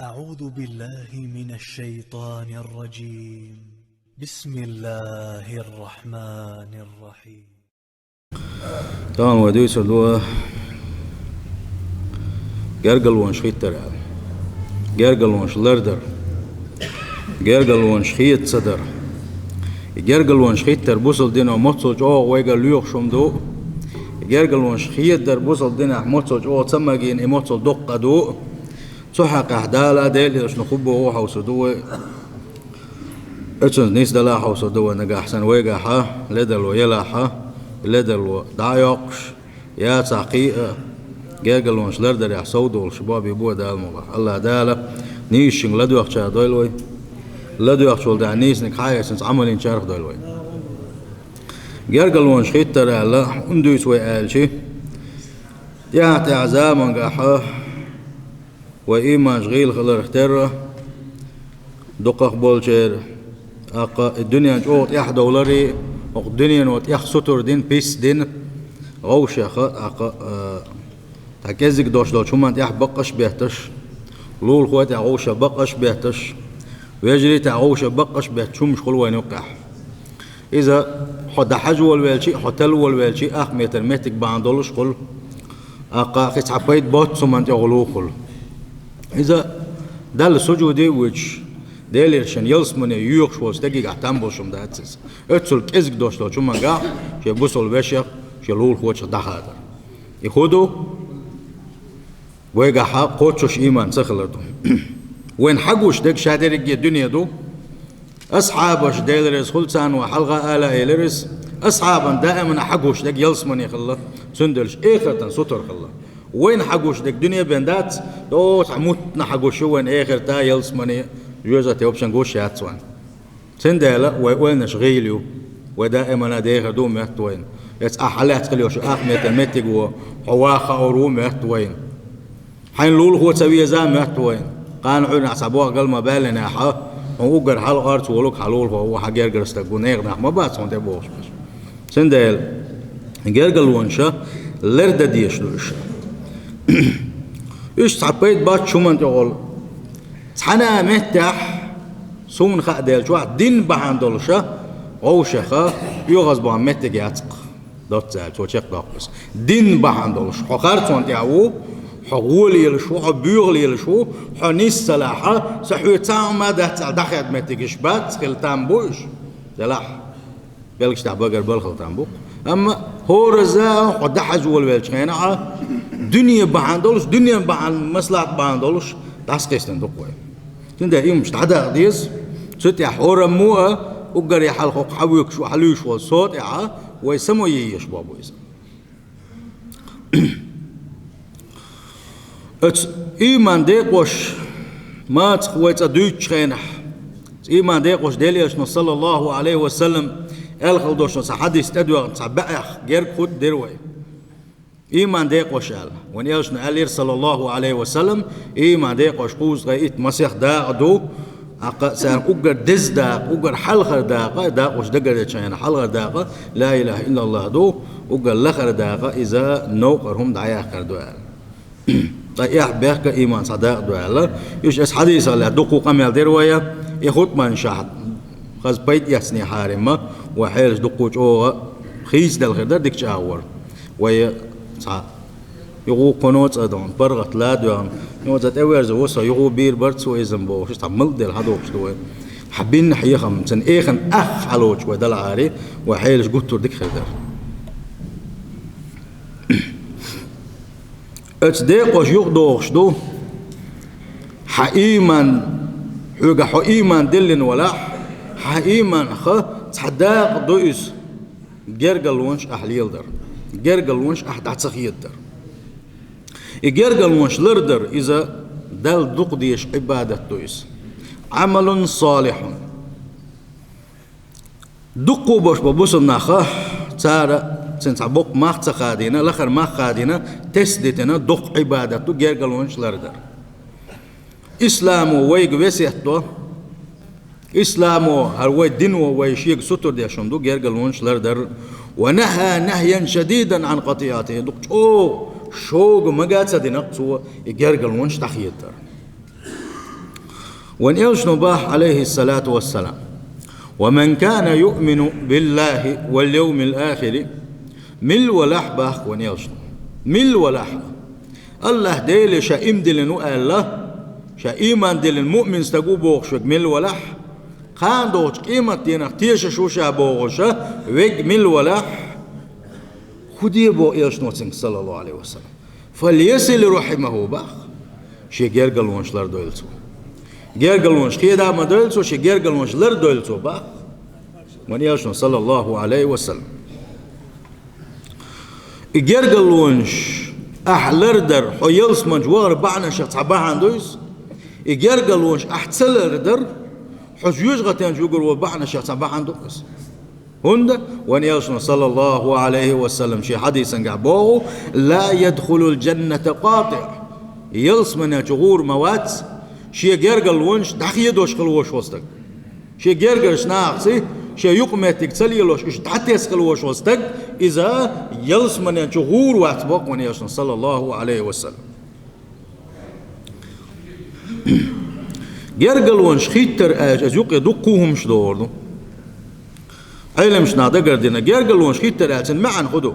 أعوذ بالله من الشيطان الرجيم. بسم الله الرحمن الرحيم. طبعا وديس اللي جرجل ونشخيت جرجل ونشلردر جرجل ونشخيت صدر جرجل ونشخيت تربوصل دينا متصل جو ويجل ليوخ شمدو جرجل ونشخيت دربوصل دينا متصل جو تسمجين متصل دق دو صحق أحدالا ديل إيش نخبه هو حوسدوه إيش نيس دلا حوسدوه نجا أحسن ويجاحه لدل ويلاحه لدل دايقش يا تعقيق جاجل ونشلردر يحصودوا الشباب يبوه دا الموضوع الله داله نيشين لدو يخشى دويلوي لدو يخشى دا نيس نكحاية سنس عملين شارخ دويلوي جرجل ونشخيت ترى الله اندو يسوي آلشي يعطي عزاما قاحه وإيمان شغيل خلر اختره دقق بولشير الدنيا جوت يح دولاري الدنيا نوت يح ستر دين بيس دين غوشة تكزك دوش دول شو يح بقش بيهتش لول خوات غوشة بقش بيهتش ويجري تعوشة بقش بيهتش مش خلوة نقح إذا حد حجول والشيء حتل والشيء متر متك باندولش خل خيت عبيت بوت سمنت يغلو خل إذا دل السجودي وش دليرشن يلسمني يوخش وستجي قاعدان بوشم داتس اتسول كزك دوش لو شو منقع شيء بوصل بشيخ شيء لول خوش دخادر يخودو ويجا حق قوتش إيمان سخلتو وين حقوش دك شادرك الدنيا دو أصحابش ديلرس خلصان وحلقة آلا إلرس أصحابا دائما حقوش دك يلسمني خلا سندلش إخرة سطر خلا وين حقوش دك دنيا بندات دو تعموتنا حقوش وين آخر تا يلسمني جوزة تيوبشن قوش ياتسوان سندلا وين شغيليو ودائما داخل دو مهتوين يتس أحلات خليوش أخميت المتق وحواخا أورو مهتوين حين لول هو تسوي زام مهتوين قانعون عصبوها قل ما بالنا حا وقر حال أرت ولوك حلول هو حجر جرستقون يغنى ما بس هون تبوش بس سندل جرجل ونشا لرد ديش لوش إيش تعبيت بات شو من تقول حنا متح سون خدل شو دين بهندلشة أو شخا يغز بهم متك ياتق دوت زال شو شق داقس دين بهندلش حقرت وانت عو حقول يلشوا حبيغل يلشوا حنيس سلاحة سحوتان ما ده دخل متك شبات خلتان بوش سلاح بلكش تعبقر بالخلتان بوك أما هو رزاق قد حجول بالشينعة دنيا بهندلش دنيا بهن مصلحة بهندلش تاسكيستن دقوي تنده يوم مش تعدا ديس ست يا حورة موها وقر يا حلقة حويك شو حلوش والصوت يا ويسمو ييش بابو يسم ات إيمان ديقوش ما تخويت أدوش خينح إيمان ديقوش ديليش صلى الله عليه وسلم الخلدوش حديث تدوى تعبأخ غير خود دروي إيمان ديقوش قال وإن يلشنا ألير صلى الله عليه وسلم إيمان ديقوش قوز غايت مسيح داق دو سان أقر دز داق أقر حلخر داق داقوش دقر يتشين حلخر داق لا إله إلا الله دو أقر لخر داق إذا نوقر هم دعياخر دو قال طيح بيحك إيمان صداق دو قال يوش اس حديث الله دقو قميل دروية يخوت من شاهد خز بيت يسني حارمة وحيلش دقوش أوغا خيس دل خير ديك شاور وي يغو قنوت أدون برغت لا دوان يوزت أويرز وصا يغو بير برتسو إذن بو شو تعمل دل هذوك دوين حابين نحيخم سن إيخن أخ حلوش ودل عاري وحيلش قطر ديك خير اتديقوش يغدوش دو حقيما حوغا حقيما دلن ولا حقيما خ تحداق دويس جرجل ونش أحليل در جرجل ونش أحد عتسخيت در جرجل ونش لردر إذا دل دقديش عبادة دويس عمل صالح دقو باش ببوصل ناخه تارا سنتعبوك ما خادينا لخر ما خادينا تسدتنا دق عبادته جرجل ونش لردر إسلامو ويق وسيحتو إسلامو هروي دينو ويشيق ستر ديشون دو جرجل ونش لردر ونهى نهيا شديدا عن قطيعته دق شوق مقاتة دي نقصو جرجل ونش تخيتر ونيلش نباح عليه الصلاة والسلام ومن كان يؤمن بالله واليوم الآخر مل ولحبه ونيلش مل ولحبه الله ديل شائم دلنو الله شائمان دل المؤمن استقو بوغشك مل ولح خان دوش قيمة دينك تيش شوشا بوغشا ويك مل ولح خدي بو إيش نوتسنك صلى الله عليه وسلم فليسل رحمه باخ شي جرجلونش لر دويلسو جرجلونش خيدا ما دويلسو شي جرجلونش لر دويلسو باخ ونياشن صلى الله عليه وسلم جرجلونش أحلر در حيلس من جوار بعنا شخص عباهن دويس جرجلونش أحتسلر در حجوج غتان جوجر وبعنا شخص عباهن دويس هند ونياشن صلى الله عليه وسلم شي حديث قعبوه لا يدخل الجنة قاطع يلس من جغور موات شي جرجلونش دخي دوش خلوش وسطك شي جرجلش ناقصي شي يقمتك تسليلوش اش تحت يسخلوش وسطك إذا يلس من جغور واتبق ونياشن صلى الله عليه وسلم جرجلونش خيتر اج يقي دقوهم شدوردو علمش نادا قردنا جرجلونش خيتر اج معن خدو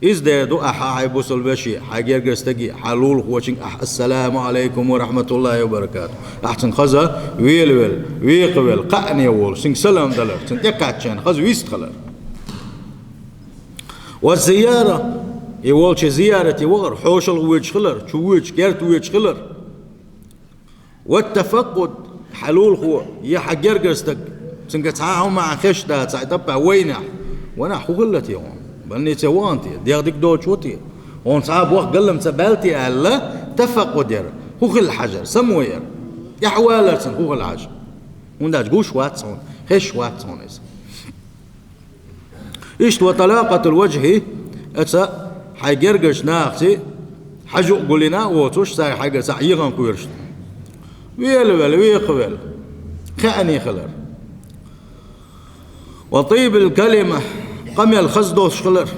إزدادو أحا بوصل البشي حاجر قستقي حلول خوشين السلام عليكم ورحمة الله وبركاته أحسن خزا ويل ويقبل قعني وول سين سلام دلر سين يقعدشان خز ويستخلر والزيارة يقول شي زيارة يوغر حوش الويج خلر شويج كرت ويج خلر والتفقد حلول خو يحجر قستق سين قتعاهم مع خشتا تعتبع وينح وانا حغلت يوم بني توانتي ديك دوتش وتي اون صعب وقت قلم سبالتي الا تفقد هو خل حجر سموير يا حوالة هو الحجر ونداج قوش واتسون خش واتسون إيش وطلاقة الوجه أتى حيجرجش ناقصي حجو قولنا وتوش ساي حاجة سعيغان كويرش ويقبل خاني خلر وطيب الكلمة قم الخزدوش خلر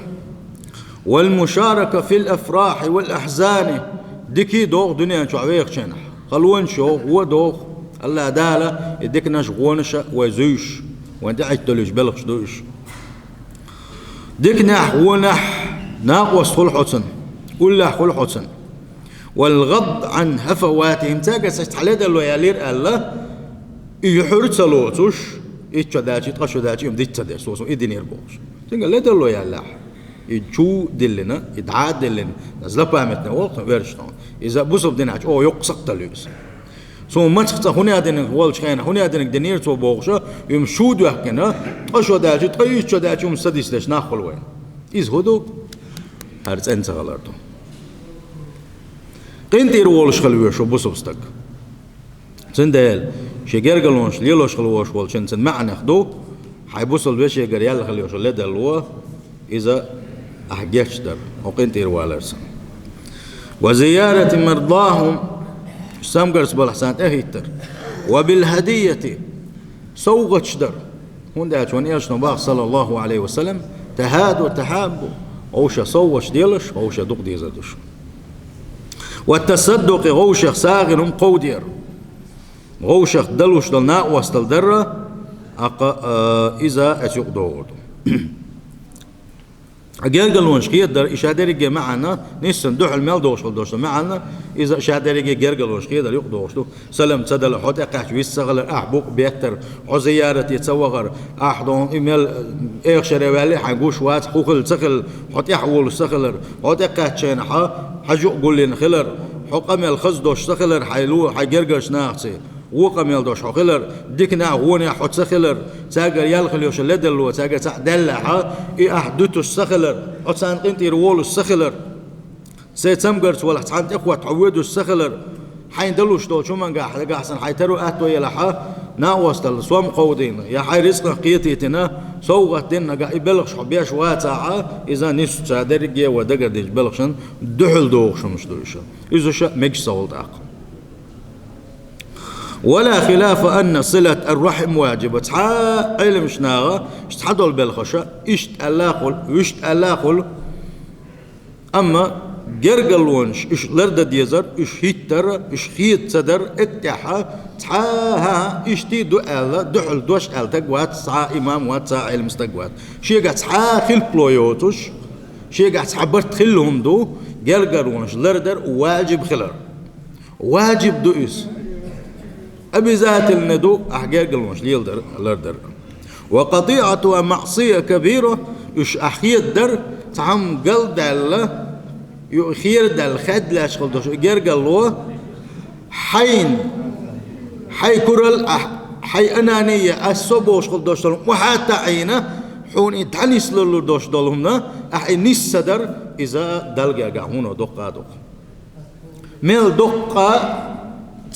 والمشاركة في الأفراح والأحزان ديكي دوغ دنيا شعويق شنح خلون شو هو دوغ الله دالة يديك نشغونش وزوش وانت عجتلوش بلغش دوش ديك نح ونح ناقوس خل حسن كل خل حسن والغض عن هفواتهم تاقا سيستحليد اللو يالير الله يحرد سلوتوش إيش داتي تقشو داتي يوم ديت تدرس وصو إديني ربوش تنقل لا دلو يا الله يجو دلنا يدعاد دلنا نزل بامتنا وقت ويرشتون إذا بوسب ديناش أو يقصق تلويس سو ما تخت هنا دينك والش خينا هنا دينك دنير تو بوغشا يوم شود وحكنا تقشو داتي تقيش داتي يوم سديس ليش ناخل وين إز هدو هرت أنت غلطو قنتير والش خلوي شو بوسب استك سندال شجر قالونش ليلوش خلوش والشن سن معنا خدو حيبوصل بيش يجر يلا خليوش اللي دلوا إذا أحجيش در وقنتير والرسم وزيارة مرضاهم سامقرس بالحسان أهيتر وبالهدية سوغتش در هون دهش ونياش نباغ صلى الله عليه وسلم تهادوا تحابوا أوش صوش ديلش أوش دوق ديزدش والتصدق غوش ساغنهم قودير غوشخ دلوش دلنا وصل درة إذا أسوق دور أجل قالونش خير در إشادري معنا نسن دوح المال دوش معنا إذا إشادري قالونش خير در يقدوش سلام تدل حد أقعد ويسغل أحبوق بيتر عزيارة يتصور أحضن إمال إخشر والي حنقوش وات خوخل سخل حد يحول سخلر حد أقعد شين حجو قولين خلر حقم الخزدوش سخلر حيلو حجرجش ناقصي وقم يلدوش خلر ديكنا هوني حط سخلر تاجر يلخل يوش لدلو تاجر تعدلها إيه أحدوتش سخلر أتصان قنتي رول السخلر سيتمجرت ولا تحنت إخوة تعودوا السخلر حين دلوش دول شو من قاعد أحسن حيتروا أهتو يلحا ناوست الصوم قودين يا حي رزق قيتيتنا سوغتنا قاعد يبلغش حبيش واتعة إذا نسوا تادرجي ودقر ديش بلغشن دحل دوغش مش دوغش إذا شاء مجش سولد أقل ولا خلاف أن صلة الرحم واجبة علم شناغة اشتحدوا البلخشة اشت ألاقل أما جرجلونش إيش لرد ديزر إيش هيتر إيش خيت صدر اتحا تحاها إيش تي دو ألا دحل دوش أل تقوات ساعة إمام وات ساعة علم استقوات شيء قاعد ساعة خل بلويوتوش شيء قاعد سحبرت خلهم دو جرجلونش لردر واجب خلر واجب دو إيش أبي ذات الندو جرجلونش ليلدر لردر وقطيعة ومعصية كبيرة إيش أحيد در تعم قلد الله يخير دل خد لاش خلدوش جرجلوه حين حي كرل حي أنانية الصبوش خلدوش دلهم وحتى عينه حون يتعنيس للدوش دلهم أحي نيس صدر إذا دلجا جاهونه دقة دق ميل دقة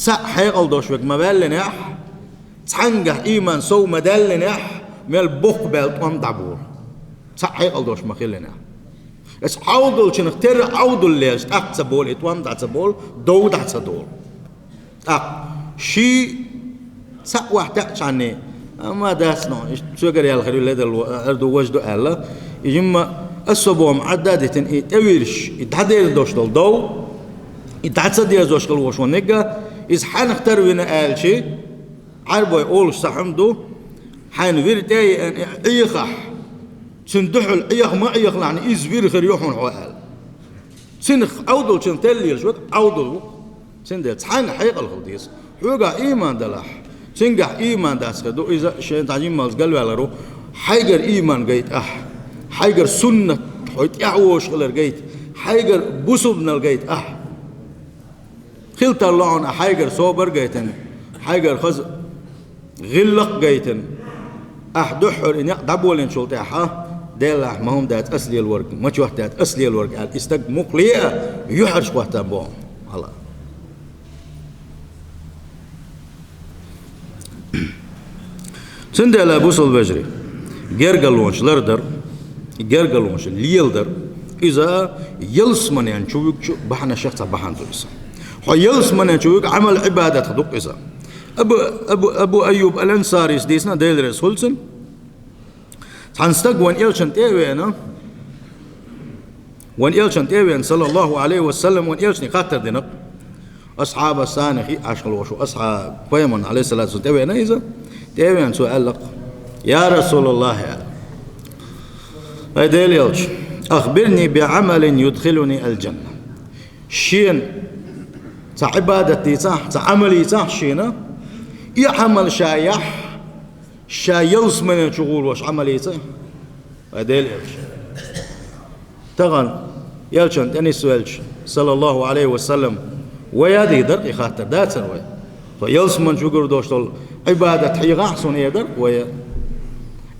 حي قلدوش وك مبلنح تعنجه إيمان سو مدلنح ميل بقبل طم دبور حي قلدوش مخلنح اس عودل شنو تر عودل ليش أقصبول إتوام تعصبول دو تعصدول شيء سأوح تأشعني ما داسنا شو قال يا الخير لهذا الأرض وجدوا ألا يجمع الصبوم عدادة يتويرش يتحدى دوشتل دو يتحدى يزوجتل وشونيجا إذا حنختار وين آل شيء عربي أول سحمدو حنفيرتاي أن إيخح سندحل إيخ ما إيخ يعني إزبير خريوحون حوال سنخ عودل سنتلي شو عودل سندت حان حقيقة الخلديس حوجا إيمان دلح سنجح إيمان داس كدو إذا شيء تعجين مالس قلبي على رو حيجر إيمان جيت حيجر سنة حيت يعوش غير جيت حيجر بوسبنا الجيت خلت الله عن حيجر صوبر جيتن حيجر خز غلق جيتن دحر إن دبولين شلتها دلح ما هم دات أصلي الورق ما تشوه دات أصلي الورق على استق مقلية يحرش وقتها بوم الله سندلا بوصل بجري جرجلونش لردر جرجلونش ليلدر إذا يلسمن يعني شوك بحنا شخص بحنا دويس هو يلسمن يعني شوك عمل عبادة تدق إذا أبو أيوب الأنصاري سديسنا ديلرس هولسن تنستق وان إلشن تيوينا وان إلشن تيوين صلى الله عليه وسلم وان إلشن خاطر دينك أصحاب السانخي عشق الوشو أصحاب قيمن عليه الصلاة والسلام تيوينا إذا تيوين سؤال لك يا رسول الله يا أديل يلش أخبرني بعمل يدخلني الجنة شين تعبادتي صح تعملي صح شينا يعمل شايح شايلس من الشغل وش عملي صح أديل يلش تغن يلشن تاني سؤالش صلى الله عليه وسلم ويادي در يخاطر دات سنوي فيلس من شغل دوشتل عبادة حيغا حسن يدر ويا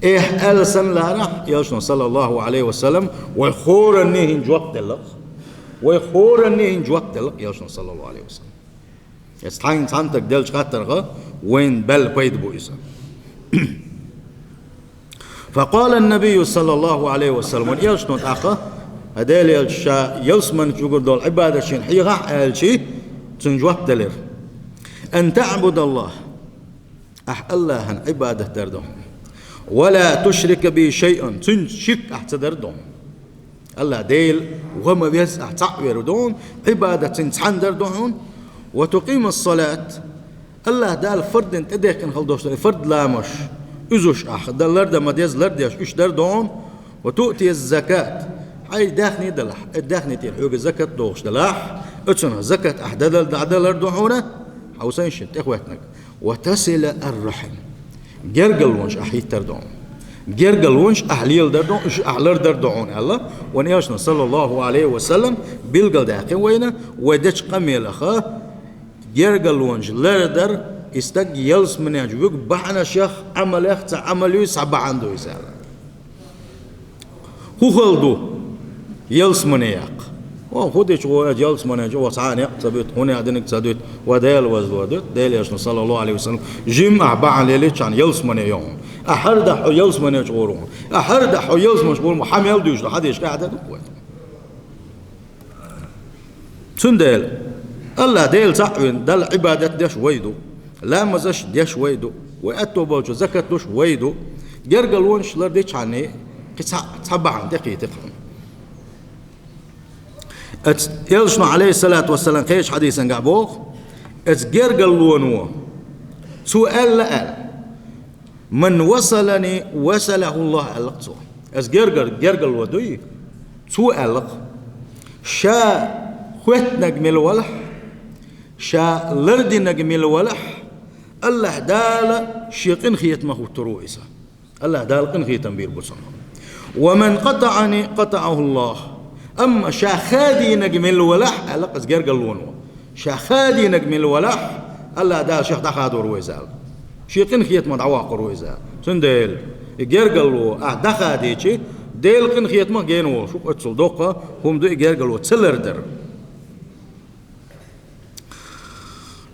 إيه ألسن لها يلشن صلى الله عليه وسلم ويخور النهن جوقت لك ويخور النهن جوقت لك يلشن صلى الله عليه وسلم يستعين سانتك دلش خاطرها وين بل بيد بويسا فقال النبي صلى الله عليه وسلم يلشن أخا هدال يلشا يلسمن شغل دول عبادة شين حيغا ألشي تنجوقت لر أن تعبد الله الله عبادة دردهم ولا تشرك به شيئا تنشك احتدردهم الله ديل وما بيس احتعبر دون عبادة تنسحندر دون وتقيم الصلاة الله دال فرد انت اديك نخلدوش فرد لامش ازوش دال لرد ما ديز لرديش اش دردون وتؤتي الزكاة هاي داخني دلح الداخني تيل حوق الزكاة دوش دلح اتسنها زكاة احدادل دعدل لردوحونا حوسين شت اخواتنك وتصل الرحم جرجلونش أحيت تردون جرجلونش أحليل دردون إيش أحلر دردون الله ونياشنا صلى الله عليه وسلم بيلقل داقين وينا ودش قميل أخا جرجلونش لردر استق يلس من يجوك بحنا شيخ عمل يخت عمل يسعب عنده يسأل هو خلدو يلس من يق وخدش هو جالس من جوا صانع سبيت هنا عندك سديت وديل وزودت ديل يشن صلى الله عليه وسلم جمع بعن ليلش عن يلس من يوم أحرد يلس من يشغلون أحرد يلس من يشغلون محمل دوش لحد إيش قاعد تقول سندل الله ديل صعبين دل عبادة دش ويدو لا مزش دش ويدو وأتوب زكاة دش ويدو جرجلون شلر ديش عني قصة تبع دقيقة يلشنو عليه الصلاة والسلام خيش حديثا قعبوغ اتجرقل لونو سؤال لأل من وصلني وصله الله ألقصو اتجرقل ودوي سؤال شا خوتنك من الولح شا لردنك من الولح الله دال شيقن خيت مخو ترويسا الله دال قن خيت تنبير بصنع ومن قطعني قطعه الله أما شاخادي نجم الولح ألقى سجر قلونه شاخادي نجم الولح الله دال شيخ دخادو رويزال شيقن خيت مدعوا رويزال سندل جر قلو دخادي شيء ديل قن خيت ما جينو شو أتصل دوقة هم دو جر قلو تسلر در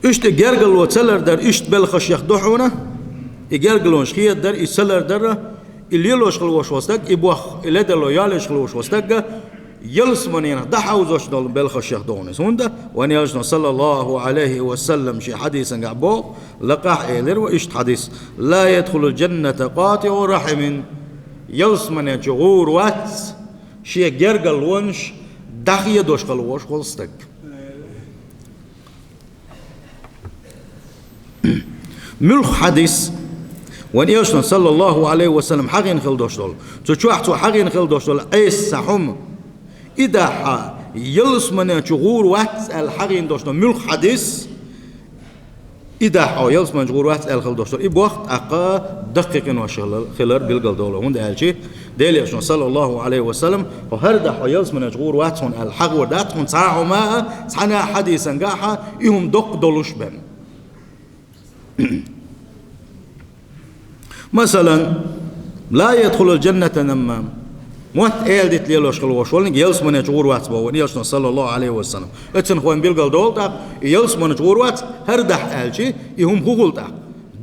إشت جر قلو تسلر در إشت بلخش يخدحونه جر قلون شخيت در يسلر در اللي يلوش خلوش وستك يبوخ اللي دلو يالش خلوش وستك يلسمنينا دحوزوش دول بالخش يخدونس هوندا وان يلشنا صلى الله عليه وسلم شي حديثا قعبو لقاح إيلر وإشت حديث لا يدخل الجنة قاطع رحم يلسمن جغور وات شي جرقل ونش دخي دوش خلوش وستك ملخ حديث وان يلشنا صلى الله عليه وسلم حقين خلدوش دول تشوحتو حقين خلدوش دول ايس سحم إذا يلسمن جغور وات الحقين دوشنا ملخ حديث إذا يلسمن جغور وات الخل دوشنا إب وقت أقا دقيق وشغل خلر بالقل دولة هون ده الشيء دليل صلى الله عليه وسلم وهردا يلسمن جغور وات هون الحق ودات هون ساعة ما سنة حديثا قاحة يهم دق دولش بن مثلا لا يدخل الجنة نمام موت ديت ليلوش خلوش ولن يلس من جغور وات بو يلسنا صلى الله عليه وسلم اتن خوان بيلقل دولتا يلس من جغور وات هردح الشي يهم خولتا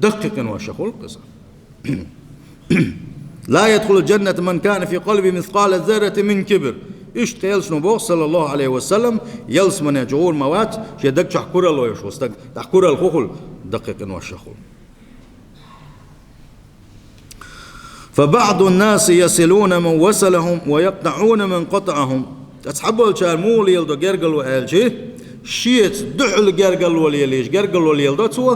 دقيق وشخول قصة لا يدخل الجنة من كان في قلبه مثقال الذرة من كبر ايش يلسنا بو صلى الله عليه وسلم يلس من جغور موات شدك شحكور الله يشوس تحكور الخول دقيق وشخول فبعض الناس يصلون من وصلهم ويقطعون من قطعهم أصحابه الشارمول يلدو جرجل وآلشي شيت دحل جرجل وليليش جرجل وليلدو تسوا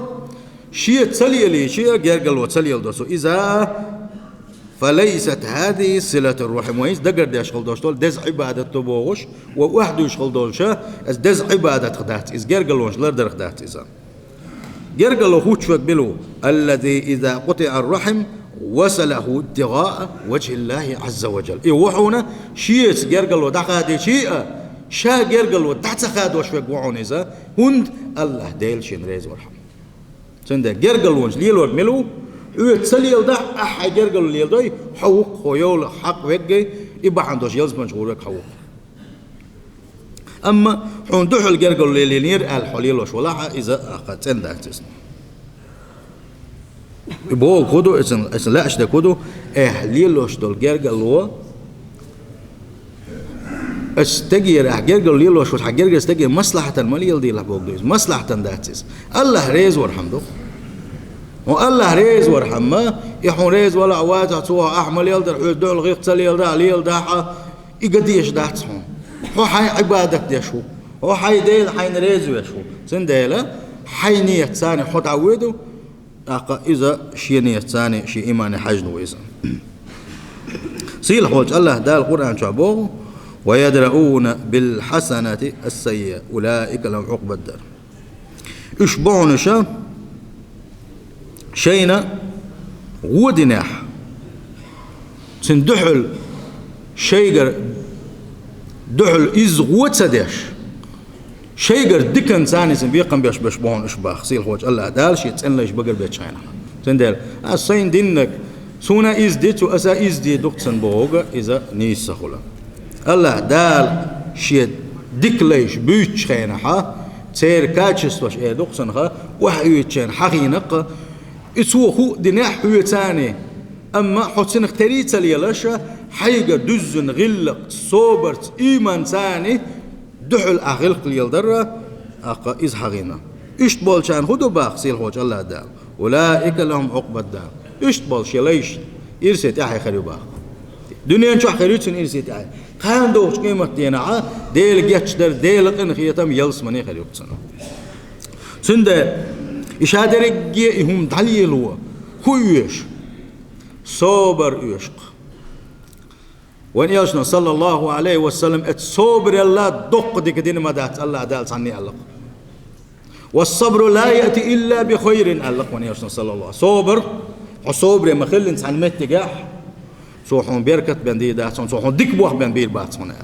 شيت سلي ليشي جرجل وسلي يلدو سو إذا فليست هذه صلة الرحم ويس دقر دي أشغل دوشتول دز عبادة تبوغش وواحد يشغل دولشا از دز عبادة خدات إز جرجل ونش لردر خدات إذا جرجل وخوش بلو الذي إذا قطع الرحم وصله ابتغاء وجه الله عز وجل يوحونا شيء جرجل ودخاد شيء شا جرجل ودحت خاد وشوق وعونيزا هند الله ديل شين ريز ورحم سند جرجل ونش ليل ورملو يتسليل ده أح جرجل ليل ده حوق خويول حق وجه يبقى عندوش يلزم مشغولك حوق أما حندوح الجرجل ليل نير الحليل وش ولا إذا أخذت عندك تسمع يبغوا كودو إسن لا أشتى كودو ليلوش دول جرجل لوا استجير جرجل ليلوش وحجرجل استجير مصلحة المالية دي لبوق دوز مصلحة داتس الله ريز ورحمه والله ريز ورحمه يحون ريز ولا عوات عطوها أحمل يلدر حوز دول غير تسلي يلدر ليل داحة يقديش داتهم هو حي عبادك ديشو هو حي ديل حين ريز ويشو سنديله حينية ثاني حط عوده إذا شيء نية ثاني شيء إيمان حجن وإذا سيل حوج الله دا القرآن شعبوه ويدرؤون بالحسنة السيئة أولئك لهم عقبى الدار يشبعون شينا ودناح سندحل شيقر دحل إز وتسدش شيء قرد دكان ثاني سنبيقن بيش بشبون إشباخ سيل خوش الله دال شيء تسأل ليش بقر بيت شاينا سندال الصين دينك سونا إز ديت وأسا إز دي دكتن بوغا إذا نيس سخولا الله دال شيء دك ليش بيت شاينا ها تير كاتشس وش إيه دكتن ها وحيوت شين حقينق إسوه خو دناح هو ثاني أما حسنك تريد سليلاشا حيقة دزن غلق صوبرت إيمان ثاني دحل أغلق ليلدرة أقا إز حغينا إشت بولشان خدو باق سيل خوش الله دال أولئك لهم عقبى الدار إشت بولش يليش إرسيت أحي خريو باق دنيا نشو خريوتن إرسيت أحي خان دوش قيمة دينا ديل جتش در ديل قن خيتم يلس مني خليق سنة سند إشادر جي هم دليلوا كويش صبر يشق وان يشنا صلى الله عليه وسلم الصبر الله دق ديك دين ما دات الله دال عني الله والصبر لا يأتي إلا بخير الله وان يشنا صلى الله صبر وصبر ما خل إنسان متجاح سوحون بيركت بندي دات سوحون ديك بوح بن بير بات صنع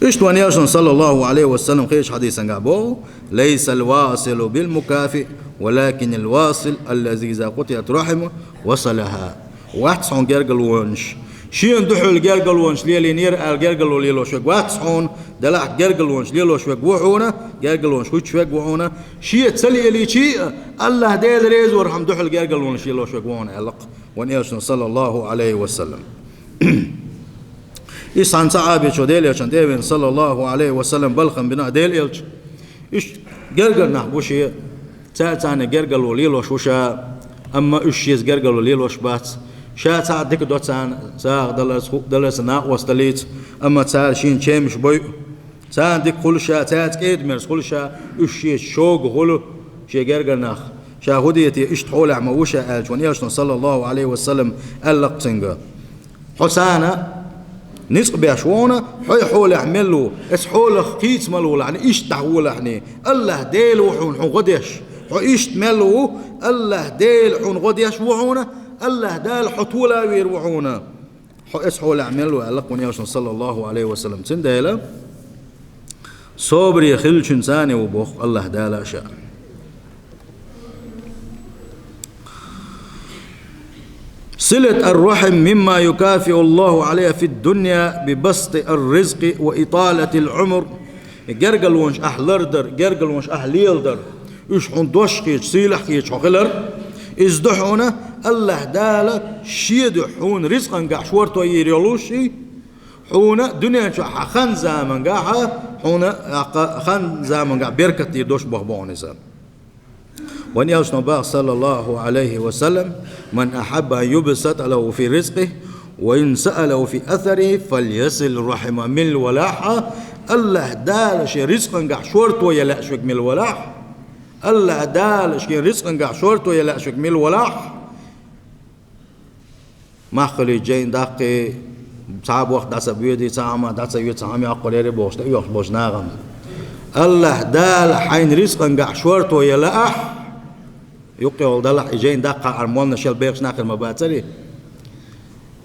إيش وان يشنا صلى الله عليه وسلم خيش حديثا قابو ليس الواصل بالمكافئ ولكن الواصل الذي إذا قطعت رحمه وصلها واتسون جرجل ونش شين دحول جرجل ونش ليلي نير الجرجل ليلو شوك واتسون دلع جرجل ونش ليلو شوك وحونا جرجل ونش خوش شوك وحونا شيء تسلي لي شيء الله ديل ريز ورحم دحول جرجل ونش ليلو شوك وحونا علق ونيشنا صلى الله عليه وسلم إيش عن صعاب يشو ديل يشان ديبن صلى الله عليه وسلم بلخم بنا ديل يلش إيش جرجل نحبوشي تاعنا جرجل وليلو شوشا أما إيش جرجل وليلو شبات شا ساعة ديك دوت ساعة دلس ناقوس تليت أما ساعة شين شمش بوي ساعة ديك كل شا ساعة كيد مرس كل شا إيش شوق غلو شي جرجل ناخ شا هديتي إيش تحول عموشة ألج ونيشنا صلى الله عليه وسلم اللقتنجا حسانا نسق بيشونا حول يعملوا اس حول خيت ملو يعني ايش تحول يعني الله ديل وحون غديش ايش تملوا الله ديل حون غديش وحونا الله دال حطولا ويروحونا اس حول يعملوا علقون يا صلى الله عليه وسلم سنديلا صبر يخلش انساني وبخ الله دال شاء صلة الرحم مما يكافئ الله عليه في الدنيا ببسط الرزق وإطالة العمر جرجل ونش أحلردر جرجل ونش أحليلدر إيش حندوش كيش سيلح كيش حقلر إزدحونا الله دالا شيد حون رزقا قاع شورتو يريولوشي حونا دنيا شو خان زامن قاع حونا خان زامن قاع بركة يدوش بخبونيسا وأن يصنع صلى الله عليه وسلم من أحب أن يبسط له في رزقه وإن سأله في أثره فليصل رحمه من الولاحة الله دال شي رزقا قاع شورتو يلا شوك من الولاح الله دال شي رزقا قاع شورتو يلا شوك من الولاح ما خلي جين داقي صعب وقت داس بيدي صعما داس يوت صعمي أقولي بوش يوش بوش ناغم الله دال حين رزقا قاع شورتو يلا يقول دلح إجين دقة أرمولنا شل بيرش ناخر مباتري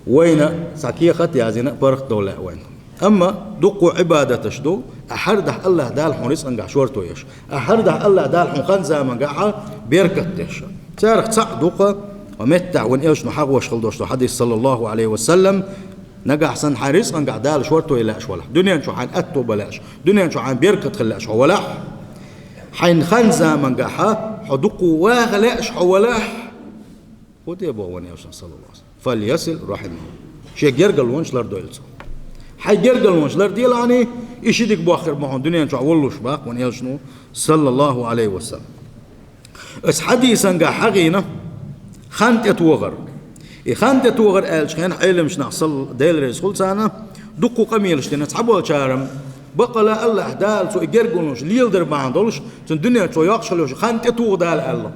وين ساكية خط يازينا برق دولة وين أما دقوا عبادة تشدو أحرده الله دال حنيس أنجح شورتو يش أحرده الله دال حنقن زمان قاعة بيركت يش سارق صع دقة ومتع وين إيش نحق وشغل دوشتو حديث صلى الله عليه وسلم نجح سن حارس أنجح دال شورتو يلاش ولا دنيا شو حن أتو بلاش دنيا شو حن بيركت خلاش ولا حين خنزة من جحا حدقوا واغلاش حولاح خد يا بوان يا صلى الله عليه وسلم فليصل رحمه شيء جرجل ونش لر دويلسو حي جرجل ونش لر ديل يعني إيش يدك بآخر ما هون دنيا شو أولوش باق وان يشنو صلى الله عليه وسلم اس حديثا جحا غينا خانت يتوغر خانت يتوغر قالش خين حيلمش نحصل ديل رزق سنة دقوا قميلش تنتعبوا شارم بقى لا الله دال سو يجرجونش ليلدر ما عندوش الدنيا سو يقشلوش خانت يتوغ دال الله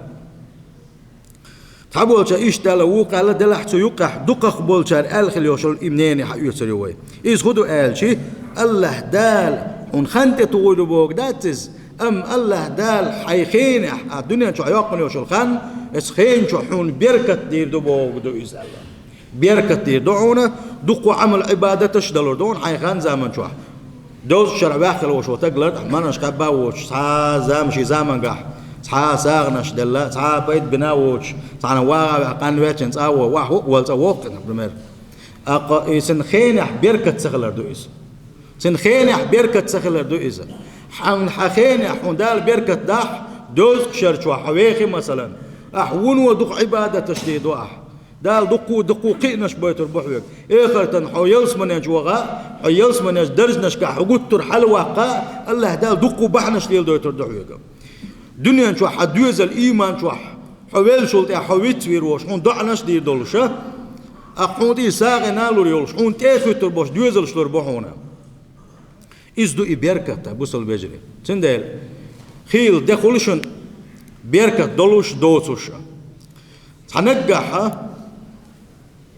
تحبوا إيش دال وقع لا دلح سو يقع دقق بولشار الخل يوصل إمنين حيوسريوي إيش خدوا قال شيء الله دال ون خانت يتوغ بوق داتز أم الله دال حيخين الدنيا سو يقع يوصل خان اسخين شو حون بركة دير دبوق دو إز الله بركة دير دعونا دقوا عمل عبادة تشدلوا دون حيخان زمن شو دوز شرع باخل وش وتقلد مناش قبا وش صا زامشي زامن قح صا ساغنش دلا صا بيت بناوش صا واقع قان ويتشن صا واحو والصوق برمير اق سن خينح بركه سخلر دويس سن خينح بركه سخلر دويس حن خينح دال بركه دح دوز شرچوا حويخي مثلا احون ودق عباده تشديد واح دال دقو قينش بيتر بحوك اخرتن حيلس من يجوغا حيلس من درجنش كحقوتر حلوه قا الله دال دقو بحنش ليل دويتر دحوك دنيا شو حدوز الايمان شو حويل شلت حويت ويروش هون دعنش دير دولشه أخونتي ساق نالور يولش حون تيفتر بوش دوزل شلور بوحونا إزدو إبركة بوصل بجري تندل خيل دخولشن بركة دولوش دوتوش هنجح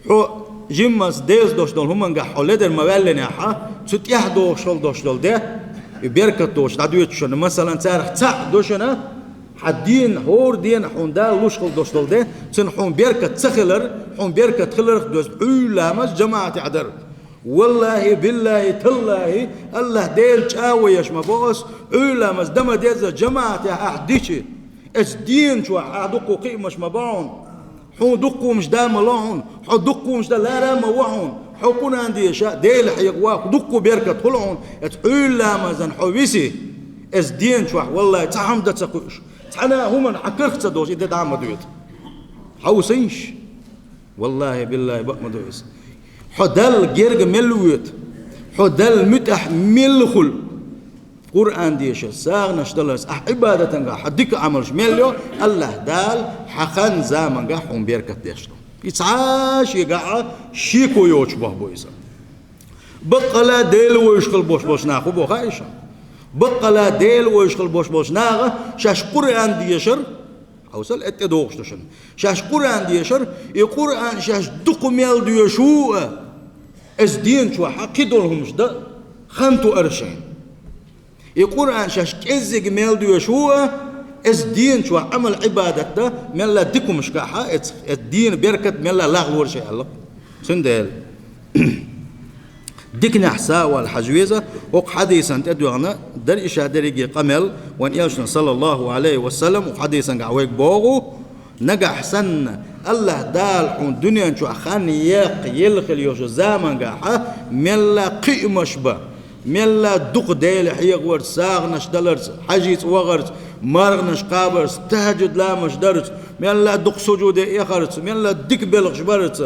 حو جيمس ديز دوش دول هم نجح ولدر مولنا ح ستيح دوش دول ده بركة دوش تعديتشون مثلا تاريخ تاع دوشنا حدين هور دين حون دال لوشخل دوش دول ده سن حون بركة تخلر حون بركة تخلر دوش علامة جماعة عدر والله بالله تالله الله ديل تشاويش ما بوس علامة دم ديز جماعة أحديشي اس دين شو أحدقوا قيمش ما باون حون دقوا مش دام لهون حون دقوا مش لا رام وهون حكون عندي شاء ديل حيقواك دقوا بركة طلعون علامة زن حويسي اس دين شو والله تعمد تسقوش أنا هم حكرت تدوش إذا دعم دويت حوسينش والله بالله بق مدويس حدل جرج ملويت حدل متح ملخل قرآن ديش ساغ نشتلس عبادة نجا حدك عملش مليو الله دال حخن زمان جا حون بيركت ديشتو يتعاش يقع شيكو يوش به بويسا بقلا ديل ويشغل بوش ناخو بو خايشا بقلا ديل ويشغل بوش ناغ شاش قرآن ديشر اوصل اتدوغش تشن شاش قرآن ديشر يقرآن شاش دق ميل ديشو از دين شو حقيدولهمش ده خنتو ارشين القرآن شاش كزج ميل ديشو از دين شو عمل عبادة ده ملا ديكم مشكاحة الدين بركة ملا لغو ورشي الله سندل ديكنا حسا والحجويزة وق حديثا تدوغنا در إشاء دريجي قمل وان يوشنا صلى الله عليه وسلم وحديثا قعويك بوغو نقع حسن الله دال حون دنيا شو أخان يلخل يوشو زامن قاحة ملا قيمش با ملا دق ديل حيق ورد ساغنش دلرس حجيت وغرس مرغنش قابرس تهجد لامش درس ملا دق سجود يخرس ملا دك بلغش برس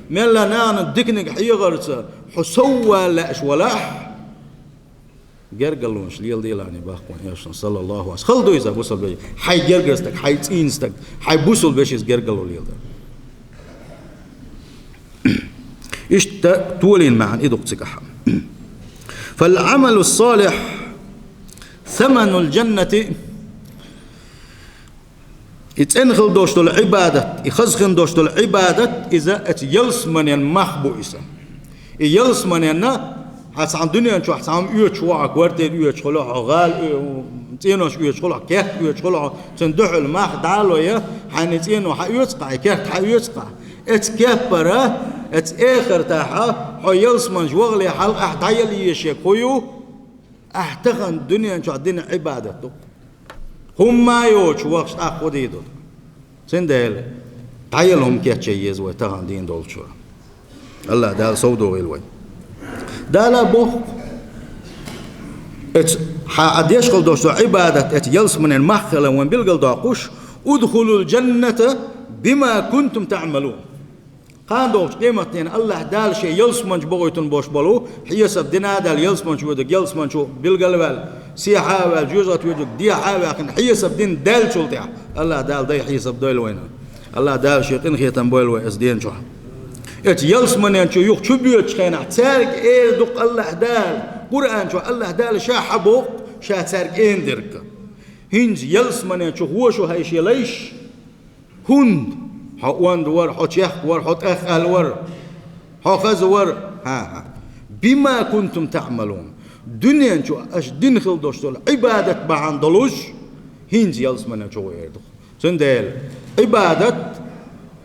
ملا نان دكنك حيغرس حسوى لاش ولاح جرجلونش ليل ديلاني باخون ياشن صلى الله عليه وسلم خلدو إذا بوصل بيجي حي جرجستك حي تينستك حي بوصل بيشيز جرجلو ليل ده إيش تولين معن إدوق تكحم فالعمل الصالح ثمن الجنة يتنخل دوشتو العبادة يخزخن دوشتو العبادة إذا اتيلس من المخبو إسا يلس من ينا حتى عن دنيا شو حتى عم يوتشوا قوارتين يوتشوا غال تينوش يوتشوا كيف يوتشوا تندح المخ دالو يا حنتينو حيوتقع كيف حيوتقع اتكبر اتاخر تاعها حيلس من جوغلي حلق احتايل يشيكويو احتخن دنيا شو عندنا عبادته هم ما يوتشوا اخوديدو سندل تعيلهم كيف تشيز وتهان دين دولشو الله دال صودو غيلوي دالا بوخ ات حاد يشغل دوشو عبادة ات يلس من المخلة وين بيلقل داقوش ادخلوا الجنة بما كنتم تعملون قان دوش قيمتين الله دال شيء يلس من بغيتون بوش بلو حيسب دينا دال يلس من شو يلس من شو بيلقل وال سيحا وال جوزات ويدك دي حاوة لكن حيسب دين دال شلتع الله دال داي حيسب دويل وين الله دال شيطين خيتن بويل ويس دين شو ات يلس من ينشو يوخ شو بيوتش خينا تارك ايه دوق الله دال قرآن شو الله دال شا حبوق شا تارك ايه درك هنز يلس من ينشو هو شو هايش يليش هند حوان دوار حوت يخ ور حوت اخ اهل ور حوخز ور ها بما كنتم تعملون دنيا شو اش دين خل دوشتول عبادة بعن دلوش هنز يلس من ينشو يردو سندل عبادة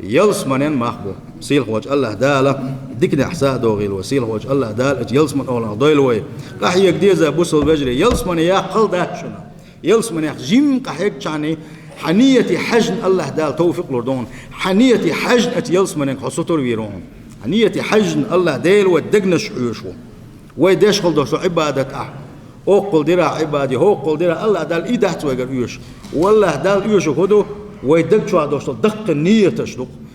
يلس من مخبو سيل وجه الله داله ديكنا احساء دوغيل وسيل وجه الله دال يلس من اول ضيل وي راح يقديزا بوصل بجري يلس من يا قلدا شنو يلس من جيم قحيك يعني حنية حجن الله دال توفيق لردون حنية حجن ات يلس من خصوتور ويرون حنية حجن الله ديل ودقنش عيشو ويدش خل دوشو عبادة او قل درا عبادي هو قل درا الله دال ايدات ويقر يوش والله دال يوشو خدو ويدق شو دوشو دق النية تشدق